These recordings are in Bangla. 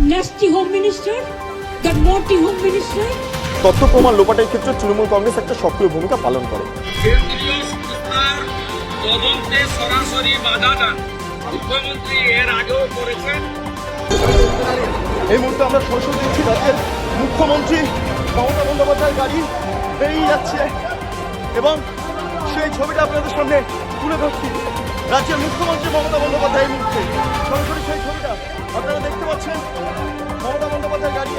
nasty home minister, that naughty home minister. তথ্য প্রমাণ লোপাটের ক্ষেত্রে তৃণমূল কংগ্রেস একটা সক্রিয় ভূমিকা পালন করে। কেন্দ্রীয় সংস্থার তদন্তে সরাসরি বাধা দান মুখ্যমন্ত্রী এর আগেও করেছেন। এই মুহূর্তে আমরা সরাসরি দেখছি রাজ্যের মুখ্যমন্ত্রী মমতা বন্দ্যোপাধ্যায়ের গাড়ি বেরিয়ে যাচ্ছে এবং সেই ছবিটা আপনাদের সামনে তুলে ধরছি। রাজ্যের মুখ্যমন্ত্রী মমতা বন্দ্যোপাধ্যায় এই মুহূর্তে সরাসরি সেই ছবিটা আপনারা দেখতে পাচ্ছেন। মমতা বন্দ্যোপাধ্যায়ের গাড়ি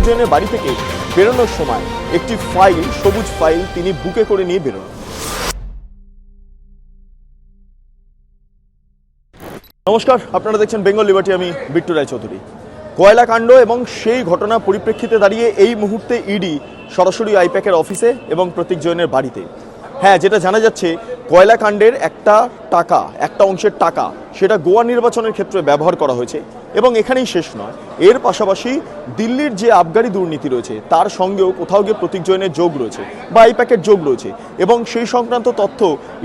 জনের বাড়ি থেকে বেরোনোর সময় একটি ফাইল, সবুজ ফাইল তিনি বুকে করে নিয়ে বেরোন। নমস্কার, আপনারা দেখছেন বেঙ্গল লিবার্টি, আমি বিট্টু রায়চৌধুরী। কয়লা কাণ্ড এবং সেই ঘটনা পরিপ্রেক্ষিতে দাঁড়িয়ে এই মুহূর্তে ইডি সরাসরি আইপ্যাকের অফিসে এবং প্রতীক জৈনের বাড়িতে। হ্যাঁ, যেটা জানা যাচ্ছে কয়লা কাণ্ডের একটা অংশের টাকা সেটা গোয়া নির্বাচনের ক্ষেত্রে ব্যবহার করা হয়েছে এবং এখানেই শেষ নয়, এর পাশাপাশি দিল্লির যে আবগারি দুর্নীতি রয়েছে তার সঙ্গেও কোথাও গিয়ে প্রতীক জৈনের যোগ রয়েছে বা আইপ্যাকের যোগ রয়েছে এবং সেই সংক্রান্ত তথ্য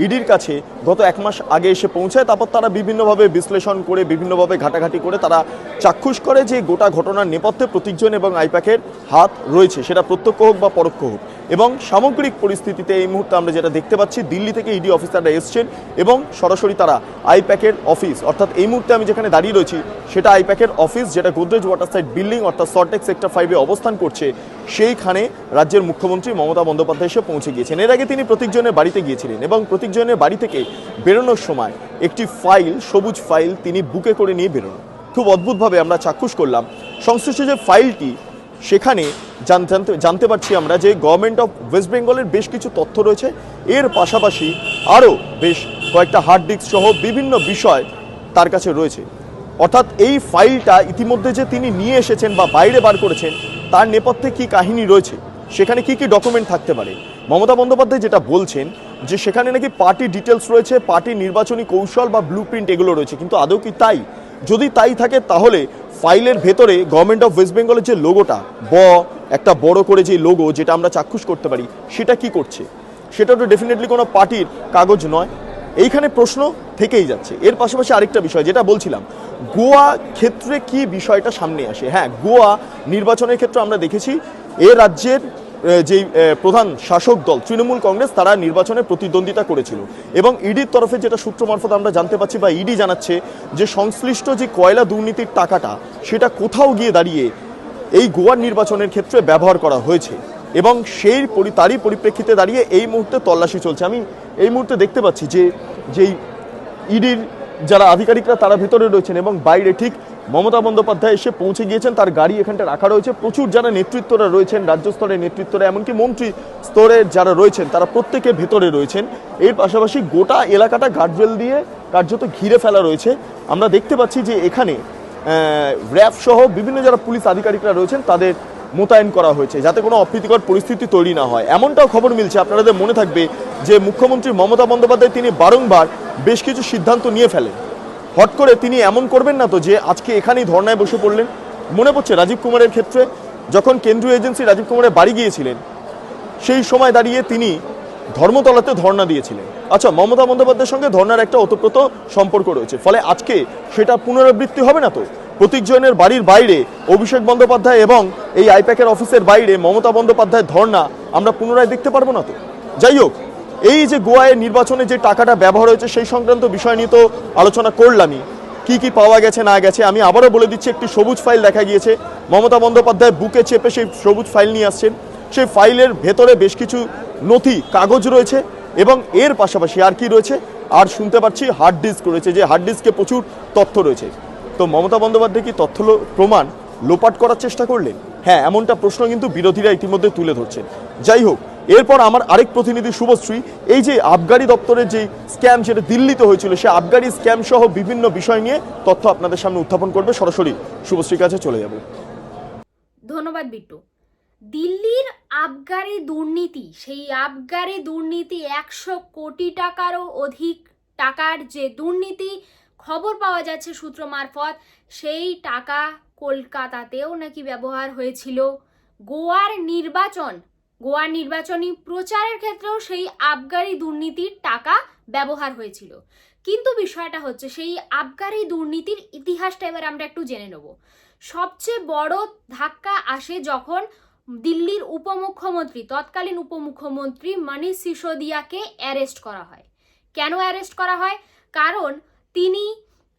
ইডির কাছে গত এক মাস আগে এসে পৌঁছায়। তারপর তারা বিভিন্নভাবে বিশ্লেষণ করে, বিভিন্নভাবে ঘাটাঘাটি করে তারা চাক্ষুষ করে যে গোটা ঘটনার নেপথ্যে প্রতীক জৈন এবং আইপ্যাকের হাত রয়েছে, সেটা প্রত্যক্ষ হোক বা পরোক্ষ হোক। এবং সামগ্রিক পরিস্থিতিতে এই মুহূর্তে আমরা যেটা দেখতে পাচ্ছি, দিল্লি থেকে ইডি অফিসাররা এসছেন এবং সরাসরি তারা আইপ্যাকের অফিস, অর্থাৎ এই মুহূর্তে আমি যেখানে দাঁড়িয়ে রয়েছি সেটা আইপ্যাকের অফিস, যেটা গোদরেজ ওয়াটার সাইড বিল্ডিং অর্থাৎ সল্টলেক সেক্টর 5-এ অবস্থান করছে, সেইখানে রাজ্যের মুখ্যমন্ত্রী মমতা বন্দ্যোপাধ্যায় এসে পৌঁছে গিয়েছেন। এর আগে তিনি প্রতীক জৈনের বাড়িতে গিয়েছিলেন এবং প্রতীক জৈনের বাড়ি থেকে বেরোনোর সময় একটি ফাইল, সবুজ ফাইল তিনি বুকে করে নিয়ে বেরোন। খুব অদ্ভুতভাবে আমরা চাক্ষুষ করলাম সংশ্লিষ্ট যে ফাইলটি, সেখানে জানতে পারছি আমরা যে গভর্নমেন্ট অফ ওয়েস্ট বেঙ্গলের বেশ কিছু তথ্য রয়েছে, এর পাশাপাশি আরও বেশ কয়েকটা হার্ড ডিস্ক সহ বিভিন্ন বিষয় তার কাছে রয়েছে। অর্থাৎ এই ফাইলটা ইতিমধ্যে যে তিনি নিয়ে এসেছেন বা বাইরে বার করেছেন, তার নেপথ্যে কী কাহিনী রয়েছে, সেখানে কি কি ডকুমেন্ট থাকতে পারে। মমতা বন্দ্যোপাধ্যায় যেটা বলছেন যে সেখানে নাকি পার্টি ডিটেলস রয়েছে, পার্টির নির্বাচনী কৌশল বা ব্লু প্রিন্ট এগুলো রয়েছে, কিন্তু আদৌ কি তাই? যদি তাই থাকে তাহলে ফাইলের ভেতরে গভর্নমেন্ট অফ ওয়েস্ট বেঙ্গলের যে লোগোটা, একটা বড় করে যে লোগো যেটা আমরা চাক্ষুষ করতে পারি, সেটা কি করছে? সেটা তো ডেফিনেটলি কোনো পার্টির কাগজ নয়। এইখানে প্রশ্ন থেকেই যাচ্ছে। এর পাশাপাশি আরেকটা বিষয় যেটা বলছিলাম, গোয়া ক্ষেত্রে কি বিষয়টা সামনে আসে। হ্যাঁ, গোয়া নির্বাচনের ক্ষেত্রে আমরা দেখেছি এ রাজ্যের যেই প্রধান শাসক দল তৃণমূল কংগ্রেস, তারা নির্বাচনে প্রতিদ্বন্দ্বিতা করেছিল এবং ইডির তরফে যেটা সূত্র মারফত আমরা জানতে পাচ্ছি বা ইডি জানাচ্ছে যে সংশ্লিষ্ট যে কয়লা দুর্নীতির টাকাটা সেটা কোথাও গিয়ে দাঁড়িয়ে এই গোয়ার নির্বাচনের ক্ষেত্রে ব্যবহার করা হয়েছে এবং তারই পরিপ্রেক্ষিতে দাঁড়িয়ে এই মুহূর্তে তল্লাশি চলছে। আমি এই মুহূর্তে দেখতে পাচ্ছি যে যেই ইডির যারা আধিকারিকরা তারা ভেতরে রয়েছেন এবং বাইরে ঠিক মমতা বন্দ্যোপাধ্যায় এসে পৌঁছে গিয়েছেন, তার গাড়ি এখানটা রাখা রয়েছে। প্রচুর যারা নেতৃত্বরা রয়েছেন, রাজ্য স্তরের নেতৃত্বরা, এমনকি মন্ত্রী স্তরের যারা রয়েছেন, তারা প্রত্যেকে ভেতরে রয়েছেন। এর পাশাপাশি গোটা এলাকাটা গার্ডরেল দিয়ে কার্যত ঘিরে ফেলা রয়েছে। আমরা দেখতে পাচ্ছি যে এখানে র্যাব সহ বিভিন্ন যারা পুলিশ আধিকারিকরা রয়েছেন তাদের মোতায়েন করা হয়েছে যাতে কোনো অপ্রীতিকর পরিস্থিতি তৈরি না হয়। এমনটাও খবর মিলছে, আপনাদের মনে থাকবে যে মুখ্যমন্ত্রী মমতা বন্দ্যোপাধ্যায় তিনি বারংবার বেশ কিছু সিদ্ধান্ত নিয়ে ফেলেন। হট করে তিনি এমন করবেন না তো যে আজকে এখানেই ধর্নায় বসে পড়লেন। মনে পড়ছে রাজীব কুমারের ক্ষেত্রে, যখন কেন্দ্রীয় এজেন্সি রাজীব কুমারের বাড়ি গিয়েছিলেন, সেই সময় দাঁড়িয়ে তিনি ধর্মতলাতে ধর্না দিয়েছিলেন। আচ্ছা, মমতা বন্দ্যোপাধ্যায়ের সঙ্গে ধর্নার একটা ওতপ্রোত সম্পর্ক রয়েছে, ফলে আজকে সেটা পুনরাবৃত্তি হবে না তো? প্রতীক জৈনের বাড়ির বাইরে অভিষেক বন্দ্যোপাধ্যায় এবং এই আইপ্যাকের অফিসের বাইরে মমতা বন্দ্যোপাধ্যায়ের ধর্না আমরা পুনরায় দেখতে পারবো না তো? যাই হোক, এই যে গোয়ায় নির্বাচনে যে টাকাটা ব্যবহার হয়েছে সেই সংক্রান্ত বিষয় নিয়ে তো আলোচনা করলামই, কি কি পাওয়া গেছে না গেছে। আমি আবারও বলে দিচ্ছি, একটি সবুজ ফাইল দেখা গিয়েছে। মমতা বন্দ্যোপাধ্যায় বুকে চেপে সেই সবুজ ফাইল নিয়ে আসছেন। সেই ফাইলের ভেতরে বেশ কিছু নথি, কাগজ রয়েছে এবং এর পাশাপাশি আর কি রয়েছে, আর শুনতে পাচ্ছি হার্ড ডিস্ক রয়েছে, যে হার্ড ডিস্কে প্রচুর তথ্য রয়েছে। তো মমতা বন্দ্যোপাধ্যায় কি তথ্য প্রমাণ লোপাট করার চেষ্টা করলেন? হ্যাঁ, এমনটা প্রশ্ন কিন্তু বিরোধীরা ইতিমধ্যে তুলে ধরছেন। যাই হোক, এরপর আমার আরেক প্রতিনিধি শুভশ্রী এই যে আবগারি দপ্তরের যে স্ক্যাম যেটা দিল্লিতে হয়েছিল, সে আবগারি স্ক্যাম সহ বিভিন্ন বিষয় নিয়ে তথ্য আপনাদের সামনে উত্থাপন করবে। সরাসরি শুভশ্রীর কাছে চলে যাব। ধন্যবাদ বিট্টু। দিল্লির আবগারি দুর্নীতি, সেই আবগারি দুর্নীতি 100 কোটি টাকারও অধিক টাকার যে দুর্নীতি খবর পাওয়া যাচ্ছে সূত্র মারফত, সেই টাকা কলকাতাতেও নাকি ব্যবহার হয়েছিল। গোয়ার নির্বাচনী প্রচারের ক্ষেত্রেও সেই আবগারি দুর্নীতির টাকা ব্যবহার হয়েছিল। কিন্তু বিষয়টা হচ্ছে, সেই আবগারি দুর্নীতির ইতিহাসটা এবার আমরা একটু জেনে নেব। সবচেয়ে বড় ধাক্কা আসে যখন দিল্লির উপমুখ্যমন্ত্রী, তৎকালীন উপমুখ্যমন্ত্রী মনীষ সিসোদিয়াকে অ্যারেস্ট করা হয়। কেন অ্যারেস্ট করা হয়? কারণ তিনি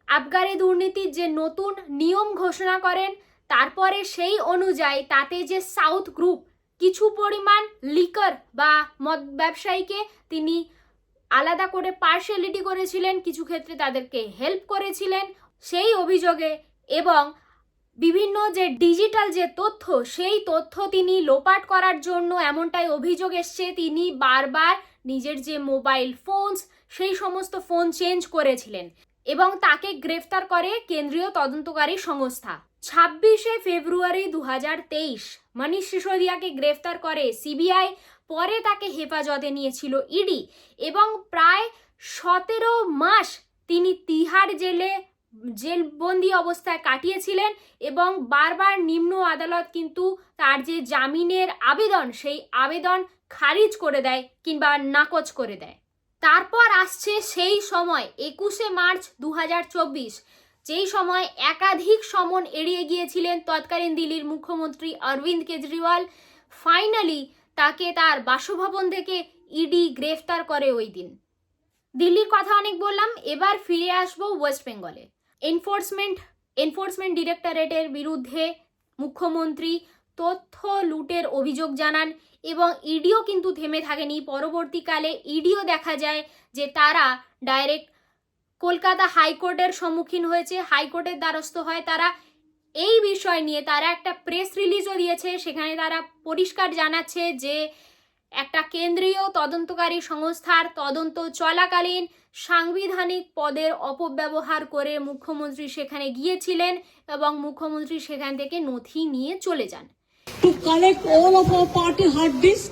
আবগারি দুর্নীতির যে নতুন নিয়ম ঘোষণা করেন, তারপরে সেই অনুযায়ী তাতে যে সাউথ গ্রুপ কিছু পরিমাণ লিকার বা মদ ব্যবসায়ীকে তিনি আলাদা করে পার্শিয়ালিটি করেছিলেন, কিছু ক্ষেত্রে তাদেরকে হেল্প করেছিলেন সেই অভিযোগে, এবং বিভিন্ন যে ডিজিটাল যে তথ্য, সেই তথ্য তিনি লোপাট করার জন্য এমনটাই অভিযোগ এসছে, তিনি বারবার নিজের যে মোবাইল ফোনস সেই সমস্ত ফোন চেঞ্জ করেছিলেন এবং তাকে গ্রেফতার করে কেন্দ্রীয় তদন্তকারী সংস্থা। 26শে ফেব্রুয়ারি 2023 মনীষ সিসোদিয়াকে গ্রেফতার করে সিবিআই, পরে তাকে হেফাজতে নিয়েছিল ইডি এবং প্রায় 17 মাস তিনি তিহার জেলবন্দি অবস্থায় কাটিয়েছিলেন এবং বারবার নিম্ন আদালত কিন্তু তার যে জামিনের আবেদন, সেই আবেদন খারিজ করে দেয় কিংবা নাকচ করে দেয়। তারপর আসছে সেই সময় 21শে মার্চ 2024, যেই সময় একাধিক সমন এড়িয়ে গিয়েছিলেন তৎকালীন দিল্লির মুখ্যমন্ত্রী অরবিন্দ কেজরিওয়াল। ফাইনালি তাকে তার বাসভবন থেকে ইডি গ্রেফতার করে ওই দিন। দিল্লির কথা অনেক বললাম, এবার ফিরে আসবো ওয়েস্ট বেঙ্গলে। এনফোর্সমেন্ট ডিরেক্টরেটের বিরুদ্ধে মুখ্যমন্ত্রী তথ্য লুটের অভিযোগ জানান এবং ইডিও কিন্তু থেমে থাকেনি। পরবর্তীকালে ইডিও দেখা যায় যে তারা ডাইরেক্ট কলকাতা হাইকোর্টের সম্মুখীন হয়েছে, হাইকোর্টের দ্বারস্থ হয় তারা। এই বিষয় নিয়ে তারা একটা প্রেস রিলিজও দিয়েছে, সেখানে তারা পরিষ্কার জানাচ্ছে যে একটা কেন্দ্রীয় তদন্তকারী সংস্থার তদন্ত চলাকালীন সাংবিধানিক পদের অপব্যবহার করে মুখ্যমন্ত্রী সেখানে গিয়েছিলেন এবং মুখ্যমন্ত্রী সেখান থেকে নথি নিয়ে চলে যান। To collect all of our party hard disk,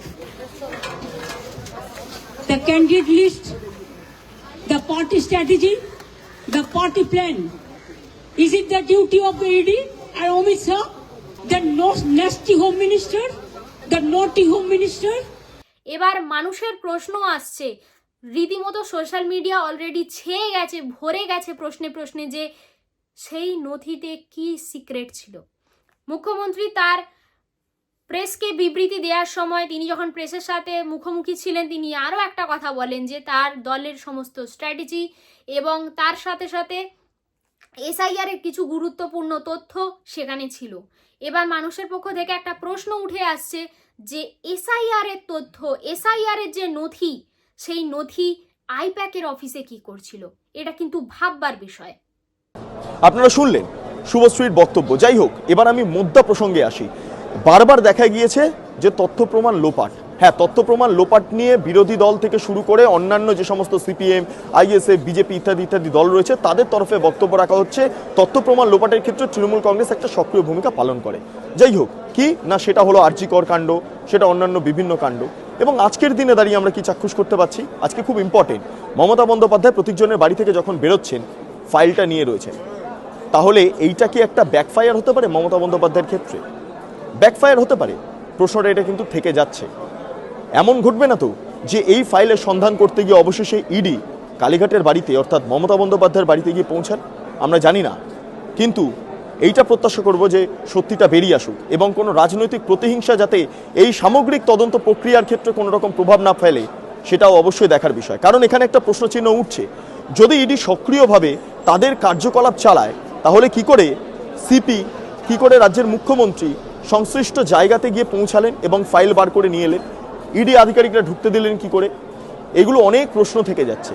the candidate list, the party strategy, the party plan. Is it the duty of the ED and Amit Shah, the nasty home minister, the naughty home minister? এবার মানুষের প্রশ্ন আসছে, রীতিমতো সোশ্যাল মিডিয়া অলরেডি ছেয়ে গেছে, ভরে গেছে প্রশ্নে প্রশ্নে যে সেই নথিতে কি সিক্রেট ছিল। মুখ্যমন্ত্রী তার প্রেসকে বিবৃতি দেওয়ার সময় তিনি যখন প্রেসের সাথে মুখোমুখি ছিলেন, তিনি আরও একটা কথা বলেন যে তার দলের সমস্ত স্ট্র্যাটেজি এবং তার সাথে সাথে এসআইআর এর কিছু গুরুত্বপূর্ণ তথ্য সেখানে ছিল। এবার মানুষের পক্ষ থেকে একটা প্রশ্ন উঠে আসছে যে এসআইআর এর তথ্য, এসআইআর এর যে নথি, সেই নথি আইপ্যাকের অফিসে কি করছিল? এটা কিন্তু ভাববার বিষয়। আপনারা শুনলেন শুভশ্রীর বক্তব্য। যাই হোক, এবার আমি মুদ্রা প্রসঙ্গে আসি। বারবার দেখা গিয়েছে যে তথ্য প্রমাণ লোপাট। হ্যাঁ, তথ্য প্রমাণ লোপাট নিয়ে বিরোধী দল থেকে শুরু করে অন্যান্য যে সমস্ত সিপিএম, আইএসএফ, বিজেপি ইত্যাদি দল রয়েছে, তাদের তরফে বক্তব্য রাখা হচ্ছে তথ্য প্রমাণ লোপাটের ক্ষেত্রে তৃণমূল কংগ্রেস একটা সক্রিয় ভূমিকা পালন করে। যাই হোক, কি না সেটা হলো আরজি কর কাণ্ড, সেটা অন্যান্য বিভিন্ন কাণ্ড। এবং আজকের দিনে দাঁড়িয়ে আমরা কি চাক্ষুষ করতে পারছি? আজকে খুব ইম্পর্টেন্ট, মমতা বন্দ্যোপাধ্যায় প্রত্যেকজনের বাড়ি থেকে যখন বেরোচ্ছেন ফাইলটা নিয়ে রয়েছেন, তাহলে এইটা কি একটা ব্যাকফায়ার হতে পারে মমতা বন্দ্যোপাধ্যায়ের ক্ষেত্রে? ব্যাকফায়ার হতে পারে, প্রশ্নটা এটা কিন্তু থেকে যাচ্ছে। এমন ঘটবে না তো যে এই ফাইলের সন্ধান করতে গিয়ে অবশেষে ইডি কালীঘাটের বাড়িতে অর্থাৎ মমতা বন্দ্যোপাধ্যায়ের বাড়িতে গিয়ে পৌঁছান? আমরা জানি না, কিন্তু এইটা প্রত্যাশা করব যে সত্যিটা বেরিয়ে আসুক এবং কোনো রাজনৈতিক প্রতিহিংসা যাতে এই সামগ্রিক তদন্ত প্রক্রিয়ার ক্ষেত্রে কোনো রকম প্রভাব না ফেলে, সেটাও অবশ্যই দেখার বিষয়। কারণ এখানে একটা প্রশ্নচিহ্ন উঠছে, যদি ইডি সক্রিয়ভাবে তাদের কার্যকলাপ চালায়, তাহলে কি করে সিপি, কি করে রাজ্যের মুখ্যমন্ত্রী সংশ্লিষ্ট জায়গাতে গিয়ে পৌঁছালেন এবং ফাইল বার করে নিয়ে এলেন? ইডি আধিকারিকরা ঢুকতে দিলেন কি করে? এগুলো অনেক প্রশ্ন থেকে যাচ্ছে।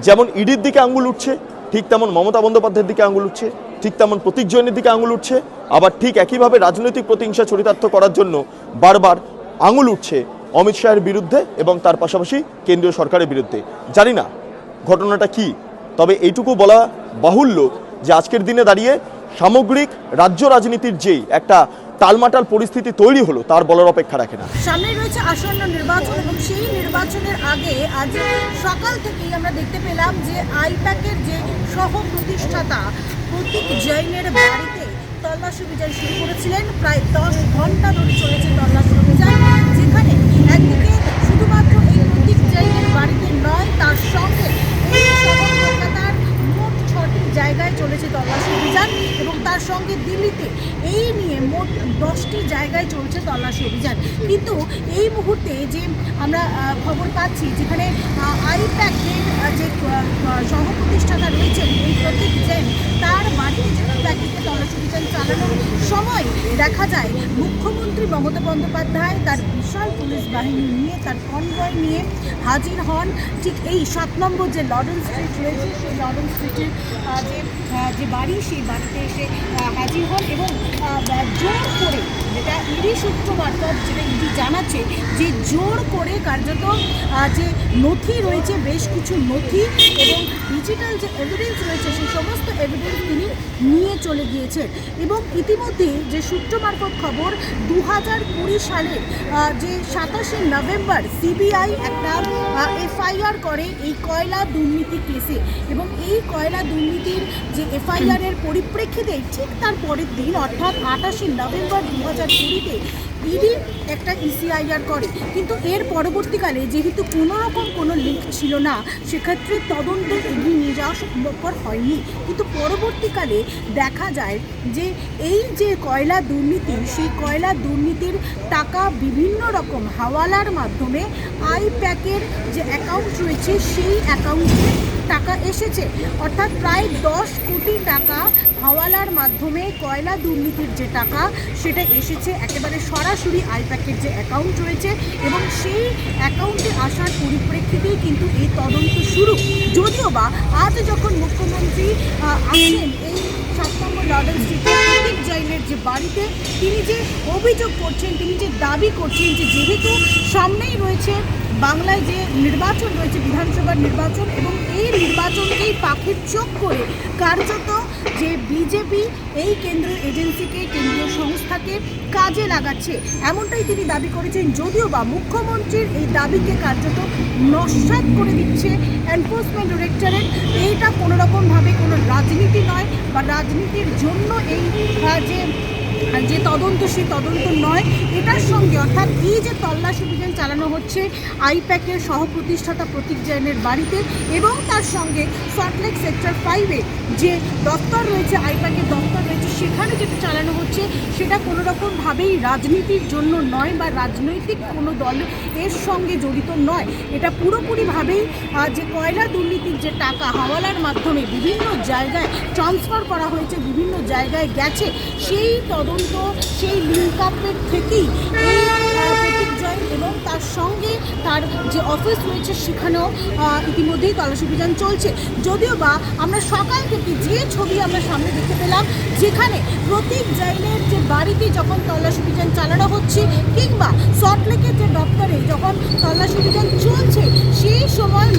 যেমন ইডির দিকে আঙুল উঠছে, ঠিক তেমন মমতা বন্দ্যোপাধ্যায়ের দিকে আঙুল উঠছে, ঠিক তেমন প্রতীক জৈনের দিকে আঙুল উঠছে, আবার ঠিক একইভাবে রাজনৈতিক প্রতিহিংসা চরিতার্থ করার জন্য বারবার আঙুল উঠছে অমিত শাহের বিরুদ্ধে এবং তার পাশাপাশি কেন্দ্রীয় সরকারের বিরুদ্ধে। জানি না ঘটনাটা কি, তবে এইটুকু বলা বাহুল্য যে আজকের দিনে দাঁড়িয়ে সামগ্রিক রাজ্য রাজনীতির যেই একটা টালমাটাল পরিস্থিতি তৈরি হলো, তার বলার অপেক্ষা রাখে না। সামনে রয়েছে আসন্ন নির্বাচন এবং সেই নির্বাচনের আগে আজ সকাল থেকেই আমরা দেখতে পেলাম যে আইপ্যাকের যে সহ প্রতিষ্ঠাতা প্রতীক জৈনের বাড়িতে তল্লাশি অভিযান শুরু করেছিলেন। প্রায় 10 ঘন্টা ধরে চলেছে তল্লাশি অভিযান, যেখানে একদিকে শুধুমাত্র এই প্রতীক জৈনের বাড়িতে নয়, তার সঙ্গে এই শহর কলকাতার মোট 6টি জায়গায় চলেছে তল্লাশি অভিযান এবং তার সঙ্গে দিল্লিতে এই নিয়ে মোট 10টি জায়গায় চলছে তল্লাশি অভিযান। কিন্তু এই মুহূর্তে যে আমরা খবর পাচ্ছি, যেখানে আইপ্যাকের যে সহ প্রতিষ্ঠাতা রয়েছেন এই প্রতীক জৈন, তার বাড়িতে যে ব্যক্তিকে তল্লাশি অভিযান চালানোর সময় দেখা যায় মুখ্যমন্ত্রী মমতা বন্দ্যোপাধ্যায় তার বিশাল পুলিশ বাহিনী নিয়ে, তার কনভয় নিয়ে হাজির হন ঠিক এই 7 নম্বর যে লর্ডন স্ট্রিট রয়েছে, সেই লর্ডন স্ট্রিটের যে বাড়ি, সেই বাড়িতে এসে হাজির হন এবং জোর করে, যেটা ইডি সূত্র মারফত যেটা ইডি জানাচ্ছে, যে জোর করে কার্যত যে নথি রয়েছে, বেশ কিছু নথি এবং ডিজিটাল যে এভিডেন্স রয়েছে, সেই সমস্ত এভিডেন্স তিনি নিয়ে চলে গিয়েছেন। এবং ইতিমধ্যে যে সূত্র মারফত খবর, 2020 সালের যে 27শে নভেম্বর সিবিআই একটা এফআইআর করে এই কয়লা দুর্নীতি কেসে, এবং এই কয়লা দুর্নীতির যে এফআইআর এর পরিপ্রেক্ষিতে ঠিক তার পরের দিন অর্থাৎ 28শে নভেম্বর 2020-তে ইডি একটা ইসিআইআর করে। কিন্তু এর পরবর্তীকালে যেহেতু কোনো লিঙ্ক ছিল না, সেক্ষেত্রে তদন্ত এগিয়ে নিয়ে যাওয়া সম্ভবপর হয়নি। কিন্তু পরবর্তীকালে দেখা যায় যে এই যে কয়লা দুর্নীতি, সেই কয়লা দুর্নীতির টাকা বিভিন্ন রকম হাওয়ালার মাধ্যমে আইপ্যাকের যে অ্যাকাউন্ট রয়েছে, সেই অ্যাকাউন্টে টাকা এসেছে। অর্থাৎ প্রায় 10 কোটি টাকা হাওয়ালার মাধ্যমে কয়লা দুর্নীতির যে টাকা, সেটা এসেছে একেবারে সরাসরি আইপ্যাকের যে অ্যাকাউন্ট রয়েছে, এবং সেই অ্যাকাউন্টে আসার পরিপ্রেক্ষিতেই কিন্তু এই তদন্ত শুরু। যদিও বা আজ যখন মুখ্যমন্ত্রী আসেন এই 7 নম্বর লর্ডন স্ট্রিটের প্রতীক জৈনের যে বাড়িতে, তিনি যে অভিযোগ করছেন, তিনি যে দাবি করছেন যে যেহেতু সামনেই রয়েছে বাংলায় যে নির্বাচন রয়েছে, বিধানসভার নির্বাচন, এবং এই নির্বাচনকেই পাখির চোখ করে কার্যত যে বিজেপি এই কেন্দ্রীয় এজেন্সিকে, কেন্দ্রীয় সংস্থাকে কাজে লাগাচ্ছে, এমনটাই তিনি দাবি করেছেন। যদিও বা মুখ্যমন্ত্রীর এই দাবিকে কার্যত নস্যাৎ করে দিচ্ছে এনফোর্সমেন্ট ডিরেক্টরেট। এইটা কোনোরকমভাবে কোনো রাজনীতি নয়, বা রাজনীতির জন্য এই যে তদন্ত, সেই তদন্ত নয়। এটার সঙ্গে অর্থাৎ এই যে তল্লাশি অভিযান চালানো হচ্ছে আইপ্যাকের সহ প্রতিষ্ঠাতা প্রতীক জৈনের বাড়িতে, এবং তার সঙ্গে সল্টলেক সেক্টর 5-এ যে দপ্তর রয়েছে, আইপ্যাকের দপ্তর রয়েছে, সেখানে যেটা চালানো হচ্ছে, সেটা কোনোরকমভাবেই রাজনীতির জন্য নয়, বা রাজনৈতিক কোনো দল এর সঙ্গে জড়িত নয়। এটা পুরোপুরিভাবেই যে কয়লা দুর্নীতির যে টাকা হাওয়ালার মাধ্যমে বিভিন্ন জায়গায় ট্রান্সফার করা হয়েছে, বিভিন্ন জায়গায় গেছে, সেই তদন্ত, সেই লিঙ্ক আপের থেকেই এই প্রতীক জৈন এবং তার সঙ্গে তার যে অফিস রয়েছে, সেখানেও ইতিমধ্যেই তল্লাশি অভিযান চলছে। যদিও বা আমরা সকাল থেকে যে ছবি আমরা সামনে দেখতে পেলাম, যেখানে প্রতীক জৈনের যে বাড়িতে যখন তল্লাশি অভিযান চালানো হচ্ছে, কিংবা সল্টলেকের যে দপ্তরে যখন তল্লাশি অভিযান চলছে, সেই সময়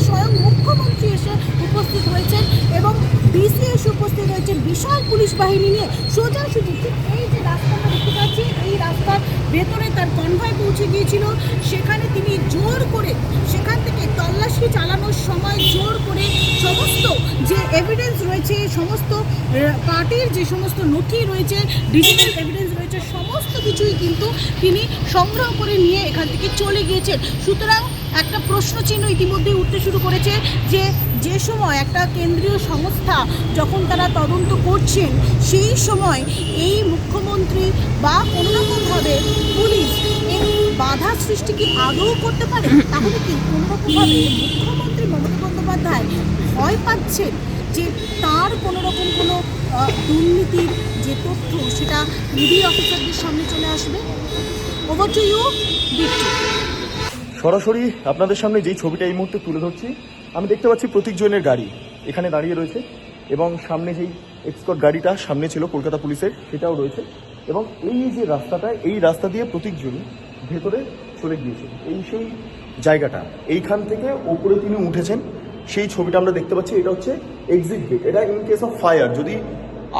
স্বয়ং মুখ্যমন্ত্রী এসে উপস্থিত হয়েছেন, এবং ডিসি এসে উপস্থিত হয়েছেন বিশাল পুলিশ বাহিনী নিয়ে। সোজাসুজি ঠিক এই যে রাস্তাটা দেখতে পাচ্ছি, এই রাস্তার ভেতরে তার কনভয় পৌঁছে গিয়েছিল। সেখানে তিনি জোর করে, সেখান থেকে তল্লাশি চালানোর সময় জোর করে সমস্ত যে এভিডেন্স রয়েছে, সমস্ত পার্টির যে সমস্ত নথি রয়েছে, ডিজিটাল এভিডেন্স রয়েছে, সমস্ত কিছুই কিন্তু তিনি সংগ্রহ করে নিয়ে এখান থেকে চলে গিয়েছেন। সুতরাং একটা প্রশ্নচিহ্ন ইতিমধ্যেই উঠতে শুরু করেছে যে সময় একটা কেন্দ্রীয় সংস্থা যখন তারা তদন্ত করছেন, সেই সময় এই মুখ্যমন্ত্রী বা কোনোরকমভাবে পুলিশ এর বাধা সৃষ্টি কি আদৌ করতে পারে? তাহলে কি কোনোরকমভাবে মুখ্যমন্ত্রী মমতা বন্দ্যোপাধ্যায় ভয় পাচ্ছেন যে তার কোনোরকম কোনো দুর্নীতির যে তথ্য, সেটা ইডি অফিসারদের সামনে চলে আসবে? Over to you, Bittu. সরাসরি আপনাদের সামনে যেই ছবিটা এই মুহূর্তে তুলে ধরছি, আমি দেখতে পাচ্ছি প্রতীক জৈনের গাড়ি এখানে দাঁড়িয়ে রয়েছে, এবং সামনে যেই এক্সকট গাড়িটা সামনে ছিল কলকাতা পুলিশের, সেটাও রয়েছে। এবং এই যে রাস্তাটা, এই রাস্তা দিয়ে প্রতীক জৈন ভেতরে চলে গিয়েছে, এই সেই জায়গাটা, এইখান থেকে ওপরে তিনি উঠেছেন, সেই ছবিটা আমরা দেখতে পাচ্ছি। এটা হচ্ছে এক্সিট গেট। এটা ইন কেস অফ ফায়ার, যদি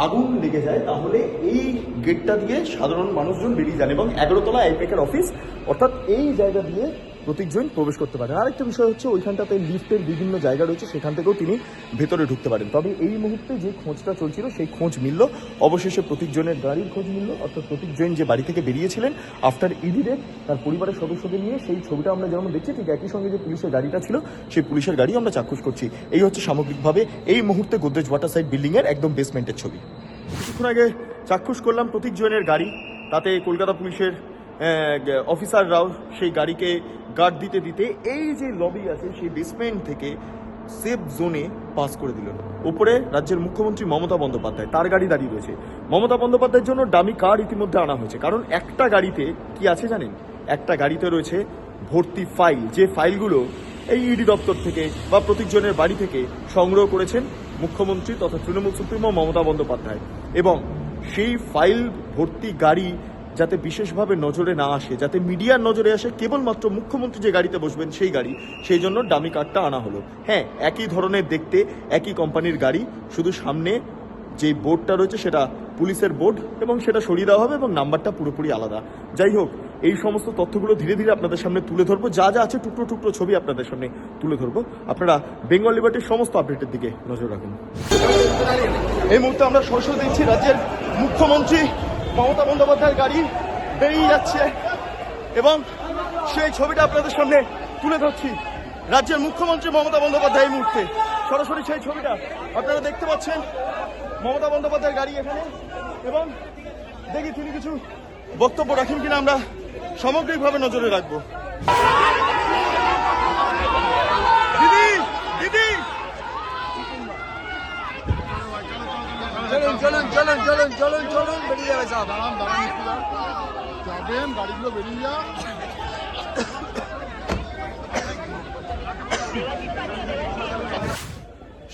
আগুন লেগে যায়, তাহলে এই গেটটা দিয়ে সাধারণ মানুষজন বেরিয়ে যান, এবং 11 তলা আইপ্যাকের অফিস, অর্থাৎ এই জায়গা দিয়ে প্রতীক জৈন প্রবেশ করতে পারেন। আরেকটা বিষয় হচ্ছে ওইখানটাতে লিফটের বিভিন্ন জায়গা রয়েছে, সেখান থেকেও তিনি ভেতরে ঢুকতে পারেন। তবে এই মুহূর্তে যে খোঁজটা চলছিল সেই খোঁজ মিলল, অবশেষে প্রতীক জৈনের গাড়ির খোঁজ মিলল। অর্থাৎ প্রতীক জৈন যে বাড়ি থেকে বেরিয়েছিলেন আফটার ইডি রেড, তার পরিবারের সদস্যদের নিয়ে সেই ছবিটা আমরা যেমন দেখছি, ঠিক একই সঙ্গে যে পুলিশের গাড়িটা ছিল সেই পুলিশের গাড়ি আমরা চাক্ষুষ করছি। এই হচ্ছে সামগ্রিকভাবে এই মুহূর্তে গোদরেজ ওয়াটার সাইড বিল্ডিংয়ের একদম বেসমেন্টের ছবি। কিছুক্ষণ আগে চাক্ষুষ করলাম প্রতীক জৈনের গাড়ি, তাতে কলকাতা পুলিশের অফিসাররাও সেই গাড়িকে গার্ড দিতে দিতে এই যে লবি আছে সেই বেসমেন্ট থেকে সেফ জোনে পাস করে দিলেন। উপরে রাজ্যের মুখ্যমন্ত্রী মমতা বন্দ্যোপাধ্যায়, তার গাড়ি দাঁড়িয়ে রয়েছে। মমতা বন্দ্যোপাধ্যায়ের জন্য ডামি কার ইতিমধ্যে আনা হয়েছে, কারণ একটা গাড়িতে কি আছে জানেন, একটা গাড়িতে রয়েছে ভর্তি ফাইল, যে ফাইলগুলো এই ইডি দপ্তর থেকে বা প্রতীক জৈনের বাড়ি থেকে সংগ্রহ করেছেন মুখ্যমন্ত্রী তথা তৃণমূল সুপ্রিমো মমতা বন্দ্যোপাধ্যায়। এবং সেই ফাইল ভর্তি গাড়ি যাতে বিশেষভাবে নজরে না আসে, যাতে মিডিয়ার নজরে আসে কেবলমাত্র মুখ্যমন্ত্রী যে গাড়িতে বসবেন সেই গাড়ি, সেই জন্য ডামি কারটা আনা হলো। হ্যাঁ, একই ধরনের দেখতে, একই কোম্পানির গাড়ি, শুধু সামনে যে বোর্ডটা রয়েছে সেটা পুলিশের বোর্ড এবং সেটা সরিয়ে দেওয়া হবে এবং নাম্বারটা পুরোপুরি আলাদা। যাই হোক, এই সমস্ত তথ্যগুলো ধীরে ধীরে আপনাদের সামনে তুলে ধরবো, যা যা আছে টুকরো টুকরো ছবি আপনাদের সামনে তুলে ধরবো। আপনারা বেঙ্গল লিবার্টির সমস্ত আপডেটের দিকে নজর রাখুন। এই মুহূর্তে আমরা সরাসরি দেখছি রাজ্যের মুখ্যমন্ত্রী মমতা বন্দ্যোপাধ্যায়ের গাড়ি বেরিয়ে যাচ্ছে এবং সেই ছবিটা আপনাদের সামনে তুলে ধরছি। রাজ্যের মুখ্যমন্ত্রী মমতা বন্দ্যোপাধ্যায় এই মুহূর্তে সরাসরি সেই ছবিটা আপনারা দেখতে পাচ্ছেন। মমতা বন্দ্যোপাধ্যায়ের গাড়ি এখানে, এবং দেখি তিনি কিছু বক্তব্য রাখেন কিনা আমরা সামগ্রিকভাবে নজরে রাখবো। দিদি দিদি চলুন চলুন চলুন চলুন চলুন চলুন বেরিয়ে যাবে সব। দাঁড়ান দাঁড়ান যাবেন, গাড়িগুলো বেরিয়ে যা।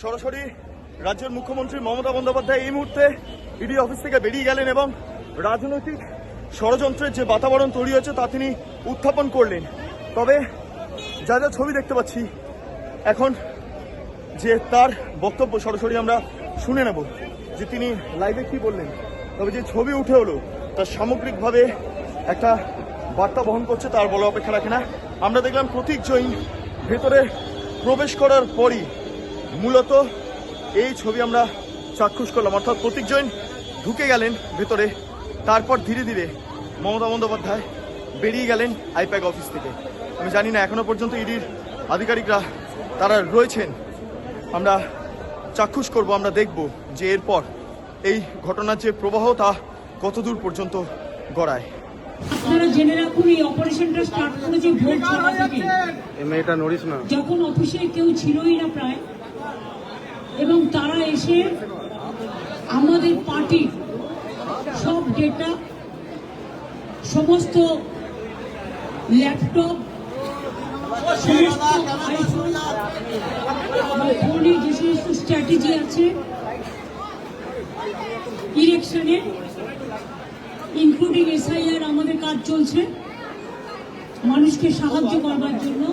সরাসরি রাজ্যের মুখ্যমন্ত্রী মমতা বন্দ্যোপাধ্যায় এই মুহূর্তে ইডি অফিস থেকে বেরিয়ে গেলেন এবং রাজনৈতিক ষড়যন্ত্রের যে বাতাবরণ তৈরি হয়েছে তা তিনি উত্থাপন করলেন। তবে যা যা ছবি দেখতে পাচ্ছি এখন, যে তার বক্তব্য সরাসরি আমরা শুনে নেব যে তিনি লাইভে কি বললেন। তবে যে ছবি উঠে হলো তার সামগ্রিকভাবে একটা বার্তা বহন করছে, তার বলা অপেক্ষা রাখে না। আমরা দেখলাম প্রতীক জৈন ভেতরে প্রবেশ করার পরই মূলত এই ছবি আমরা চাক্ষুষ করলাম। অর্থাৎ প্রতীক জৈন ঢুকে গেলেন ভেতরে, তারপর ধীরে ধীরে মমতা বন্দ্যোপাধ্যায় বেরিয়ে গেলেন আইপ্যাক অফিস থেকে। আমি জানি না এখনো পর্যন্ত ইডির আধিকারিকরা তারা রয়েছেন, আমরা চাক্ষুষ করব, আমরা দেখব যে এরপর এই ঘটনার যে প্রবাহ তা কতদূর পর্যন্ত গড়ায়। আপনারা জেনে রাখুন, এই অপারেশনটা স্টার্ট করেছে ভোর 6টা থেকে। এটা নড়িস না। যখন অফিসে কেউ ছিলই না প্রায়, এবং তারা এসে আমাদের পার্টির সব ডেটা, সমস্ত ল্যাপটপ, সমস্ত আইফোন, ফোনে যে সমস্ত স্ট্র্যাটেজি আছে ইলেকশনের, ইনক্লুডিং SIR, আমাদের কাজ চলছে মানুষকে সাহায্য করবার জন্য,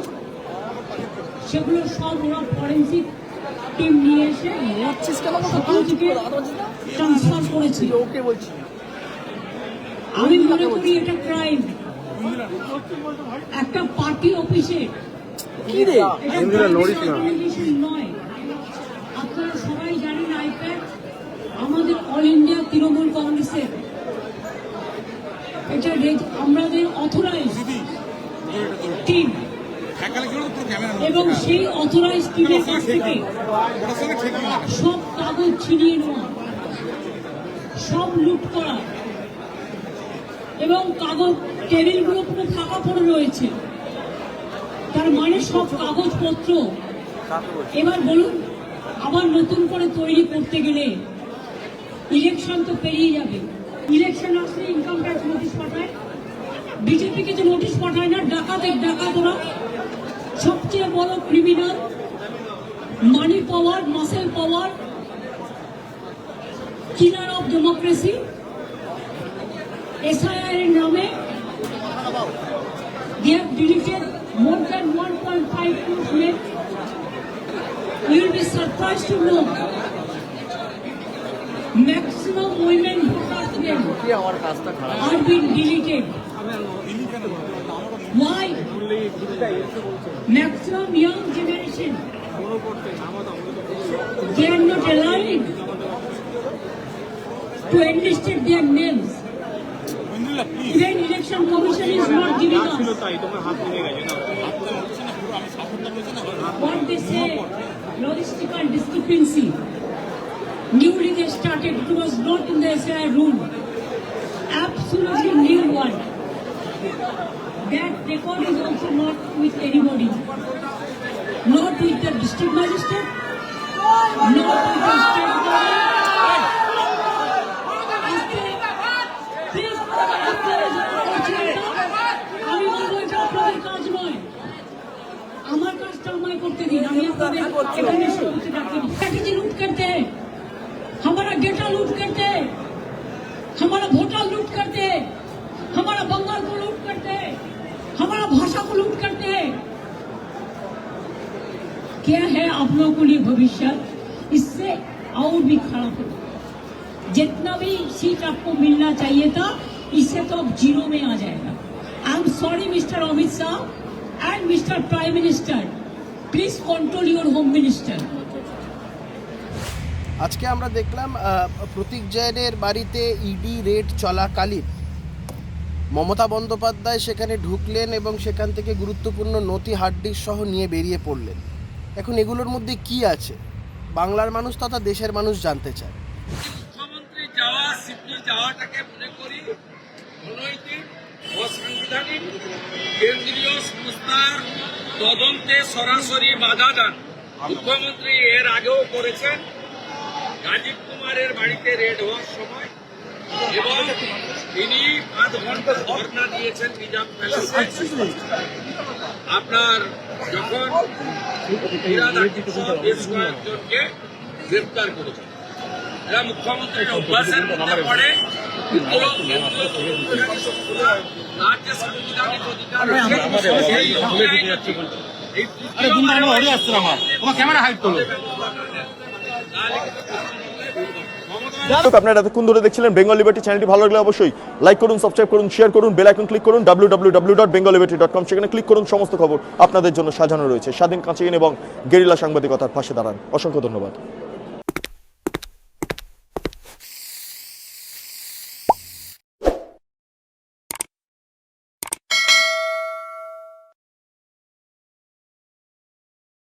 সেগুলো সব ওরা ফরেন্সিক টিম নিয়ে এসে সকাল থেকে ট্রান্সফার করেছে। আমি মনে করি এটা ক্রাইম। একটা পার্টি অফিসে নয়। আপনারা সবাই জানেন আইপ্যাক আমাদের অল ইন্ডিয়া তৃণমূল কংগ্রেসের, এটা আমাদের অথরাইজ টিম, এবং সেই অথরাইজ টিমের কাছ থেকে সব কাগজ ছিনিয়ে নেওয়া, সব লুট করা, এবং কাগজ টেবিলগুলো পুরো ফাঁকা পড়ে রয়েছে। তার মানে সব কাগজপত্র এবার বলুন আবার নতুন করে তৈরি করতে গেলে ইলেকশন তো পেরিয়ে যাবে। ইলেকশন আসলে ইনকাম ট্যাক্স নোটিশ পাঠায়, বিজেপি কিছু নোটিশ পাঠায় না। ডাকাতরা সবচেয়ে বড় criminal, money power, muscle power, killer of democracy. SIR এর নামে they have deleted more than 1.5 crore men. You will be surprised to know maximum women voters are being deleted. Why? Maximum young generation. They are not allowed to enlist their names. Even election commission is not giving us what they say, logistical discrepancy. Newly they started, it was not in the SI rule. Absolutely new one. That record is also not with anybody. Not with the district magistrate, not with the state government. Please, আমি বলবো এটা আপনাদের কাজ নয়, আমার কাজটা আমায় করতে দিন। আমি আপনাদের এখানে এসে বলতে ডাকি স্ট্র্যাটেজি लूट करते हैं, हमारा डेटा लूट करते हैं, हमारा वोटर लूट करते हैं, हमारा बंगाल को लूट करते हैं, हमारा भाषा को लूट करते हैं। क्या है आप लोगों के लिए भविष्य? इससे और भी खराब हो। जितना भी सीट आपको मिलना चाहिए था, इससे तो अब जीरो में आ जाएगा। I am sorry mister Amit Shah and mister prime minister, please control your home minister. আজকে আমরা দেখলাম প্রতীক জৈনের বাড়িতে ইডি রেড চলাকালীন মমতা বন্দ্যোপাধ্যায় সেখানে ঢুকলেন এবং সেখান থেকে গুরুত্বপূর্ণ নথি হার্ডডিস্ক সহ নিয়ে বেরিয়ে পড়লেন। এখন এগুলোর মধ্যে কি আছে বাংলার মানুষ তথা দেশের মানুষ জানতে চায়। মুখ্যমন্ত্রী যাওয়া সিপি যাওয়াটাকে মনে করি অনৈতিক, অসাংবিধানিক, কেন্দ্রীয় সংস্থার তদন্তে সরাসরি বাধা দান মুখ্যমন্ত্রী এর আগেও করেছেন। রাজীব কুমারের বাড়িতে রেড হওয়ার সময় এবং তিনি 5 ঘন্টা ধর্ণা দিয়েছেন নিজাম প্যালেসে। আপনার যখন বেশ কয়েকজনকে গ্রেপ্তার করেছেন, এরা মুখ্যমন্ত্রীর অভ্যাসের মধ্যে পড়ে। রাজ্য সাংবিধানিক অধিকার আপনারা এতক্ষণ ধরে দেখছিলেন বেঙ্গল লিবার্টি। চ্যানেলটি ভালো লাগলে অবশ্যই লাইক করুন, সাবস্ক্রাইব করুন, শেয়ার করুন, বেল আইকন ক্লিক করুন, www.bengalliberty.com, সেখানে ক্লিক করুন। সমস্ত খবর আপনাদের জন্য সাজানো রয়েছে। স্বাধীন, কাঁচিহীন এবং গেরিলা সাংবাদিকতার পাশে দাঁড়ান। অসংখ্য ধন্যবাদ।